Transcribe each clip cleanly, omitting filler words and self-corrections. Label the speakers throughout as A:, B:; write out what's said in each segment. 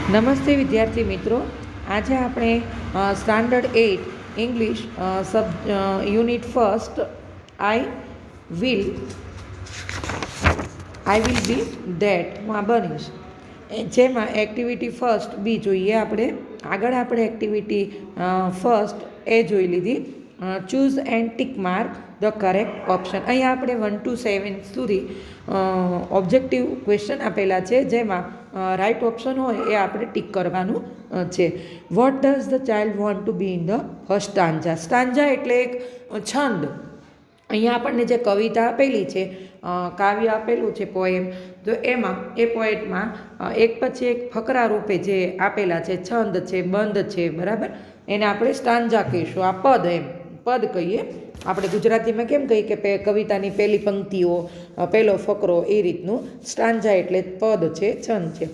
A: નમસ્તે વિદ્યાર્થી મિત્રો, આજે આપણે standard 8 English unit first will I will be ધેટમાં બનીશ, જેમાં એક્ટિવિટી ફર્સ્ટ બી જોઈએ. આગળ આપણે એક્ટિવિટી ફર્સ્ટ એ જોઈ લીધી. Choose and tick mark the correct option. અહીંયા આપણે 1 to 7 સુધી ઓબ્જેક્ટિવ ક્વેશ્ચન આપેલા છે, જેમાં રાઇટ ઓપ્શન હોય એ આપણે ટીક કરવાનું છે. What does the child want to B in the first stanza. Stanza એટલે એક છંદ. અહીંયા આપણને જે કવિતા આપેલી છે, કાવ્ય આપેલું છે, પોએમ, તો એમાં એ પોએટમાં એક પછી એક ફકરા રૂપે જે આપેલા છે, છંદ છે, બંધ છે, બરાબર, એને આપણે સ્ટાન્જા કહીશું. આ પદ કહીએ આપણે ગુજરાતીમાં. કેમ કહીએ કે કવિતાની પહેલી પંક્તિઓ, પહેલો ફકરો, એ રીતનું. સ્ટાન્જા એટલે પદ છે, છંદ છે.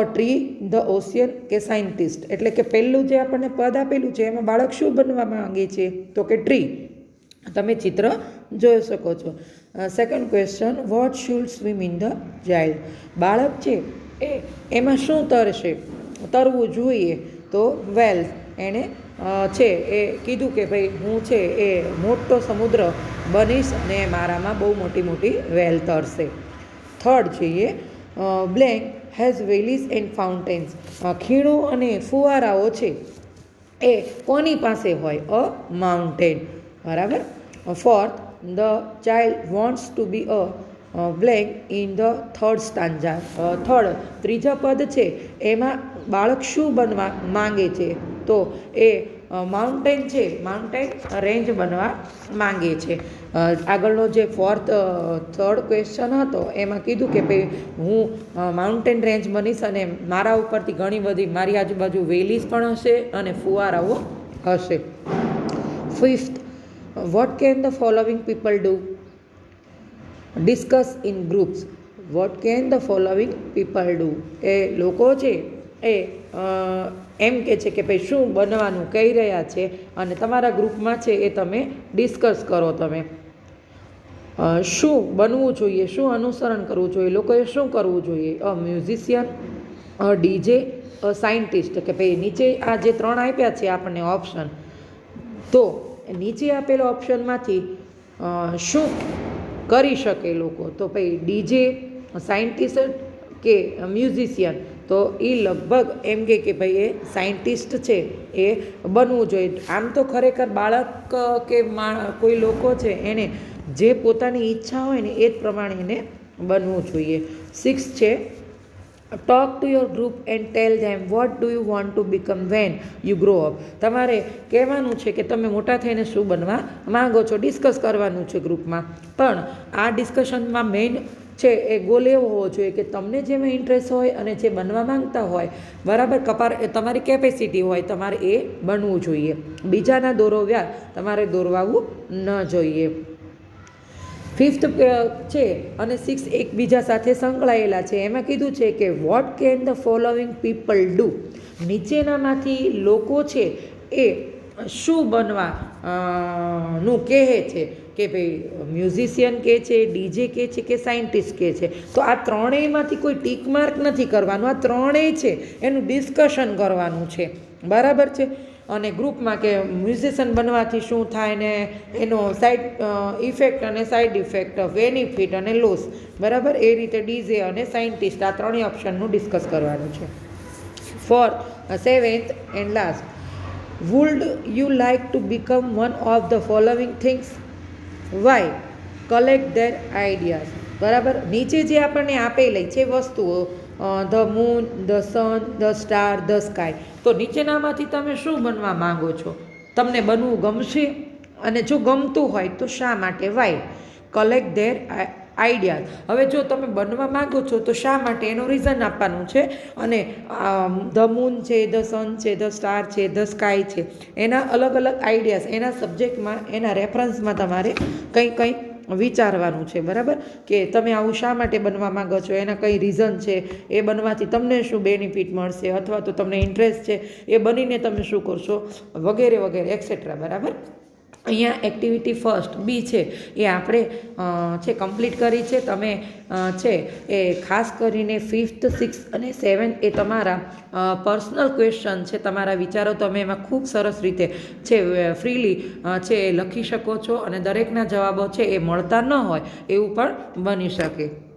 A: ટ્રી, ધ ઓશિયન કે સાયન્ટિસ્ટ, એટલે કે પહેલું જે આપણને પદ આપેલું છે એમાં બાળક શું બનવા માંગે છે, તો કે ટ્રી. તમે ચિત્ર જોઈ શકો છો. Second question, what should swim in the child. બાળક છે એમાં શું તરવું જોઈએ, તો વેલ. એણે છે એ કીધું કે ભાઈ હું છે એ મોટો સમુદ્ર બનીશ અને મારામાં બહુ મોટી મોટી વેલ તરશે. થર્ડ જોઈએ, blank has valleys and fountains. ખીણો અને ફુવારાઓ છે એ કોની પાસે હોય, અ માઉન્ટેન, બરાબર. Fourth, the child wants to be a blank in the third stanza. ત્રીજા પદ છે એમાં બાળક શું બનવા માંગે છે, તો એ માઉન્ટેન છે, માઉન્ટેન રેન્જ બનવા માંગે છે. આગળનો જે થર્ડ ક્વેશ્ચન હતો એમાં કીધું કે ભાઈ હું માઉન્ટેન રેન્જ બનીશ અને મારા ઉપરથી ઘણી બધી મારી આજુબાજુ વેલીઝ પણ હશે અને ફુવારાઓ હશે. Fifth, what can the following people do. Discuss in groups. What can the following people do. એ લોકો છે એ એમ કે છે કે ભાઈ શું બનવાનું કહી રહ્યા છે અને તમારા ગ્રુપમાં છે એ તમે ડિસ્કસ કરો. તમે શું બનવું જોઈએ, શું અનુસરણ કરવું જોઈએ, લોકોએ શું કરવું જોઈએ. A musician, a DJ, a scientist. કે ભાઈ નીચે આ જે 3 આપ્યા છે આપણને ઓપ્શન, તો નીચે આપેલા ઓપ્શનમાંથી શું કરી શકે લોકો, તો ભાઈ ડીજે, સાયન્ટિસ્ટ કે મ્યુઝિશિયન. તો એ લગભગ એમ કે ભાઈ એ સાયન્ટિસ્ટ છે એ બનવું જોઈએ. આમ તો ખરેખર બાળક કે કોઈ લોકો છે એને જે પોતાની ઈચ્છા હોય ને એ જ પ્રમાણે એને બનવું જોઈએ. 6 છે, talk to your group and tell them what do you want to become when you grow up. તમારે કહેવાનું છે કે તમે મોટા થઈને શું બનવા માંગો છો. ડિસ્કસ કરવાનું છે ગ્રુપમાં. પણ આ ડિસ્કશનમાં મેઇન છે એ ગોલ એવો હોવો જોઈએ કે તમને જેમાં ઇન્ટરેસ્ટ હોય અને જે બનવા માંગતા હોય, બરાબર, તમારી કેપેસિટી હોય, તમારે એ બનવું જોઈએ. બીજાના દોરવ્યા તમારે દોરવાવું ન જોઈએ. 5th છે અને 6 એકબીજા સાથે સંકળાયેલા છે. એમાં કીધું છે કે vote can the following people do. નીચેનામાંથી લોકો છે એ શું બનવા નું કહે છે, કે ભાઈ મ્યુઝિશિયન કહે છે, ડીજે કહે છે કે સાયન્ટિસ્ટ કહે છે. તો આ ત્રણેયમાંથી કોઈ ટીક માર્ક નથી કરવાનું. આ ત્રણેય છે એનું ડિસ્કશન કરવાનું છે, બરાબર છે. અને ગ્રુપમાં કે મ્યુઝિશિયન બનવાથી શું થાય ને એનો સાઈડ ઇફેક્ટ અને સાઈડ ઇફેક્ટ, બેનિફિટ અને લોસ, બરાબર, એ રીતે ડીજે અને સાયન્ટિસ્ટ, આ ત્રણેય ઓપ્શનનું ડિસ્કસ કરવાનું છે. 7th and last, would you like to become one of the following things, why, collect their ideas. બરાબર, નીચે જે આપણને આપેલી છે વસ્તુઓ, the moon, the sun, the star, the sky. તો નીચેનામાંથી તમે શું બનવા માંગો છો, તમને બનવું ગમશે, અને જો ગમતું હોય તો શા માટે, વાય. Collect their ideas. હવે જો તમે બનવા માંગો છો તો શા માટે, એનું રીઝન આપવાનું છે. અને ધ મૂન છે, ધ સન છે, ધ સ્ટાર છે, ધ સ્કાય છે, એના અલગ અલગ આઈડિયાઝ, એના સબ્જેક્ટમાં, એના રેફરન્સમાં તમારે કંઈ વિચારવાનું છે, બરાબર, કે તમે આવું શા માટે બનવા માંગો છો, એના કઈ રીઝન છે, એ બનવાથી તમને શું બેનિફિટ મળશે, અથવા તો તમને ઇન્ટરેસ્ટ છે એ બનીને તમે શું કરશો, વગેરે વગેરે એક્સેટ્રા, બરાબર. અહીંયા એક્ટિવિટી ફર્સ્ટ બી છે એ આપણે છે કમ્પ્લીટ કરી છે. તમે છે એ ખાસ કરીને 5th 6th અને 7th એ તમારા પર્સનલ ક્વેશ્ચન છે, તમારા વિચારો તમે એમાં ખૂબ સરસ રીતે છે ફ્રીલી છે એ લખી શકો છો અને દરેકના જવાબો છે એ મળતા ન હોય એવું પણ બની શકે.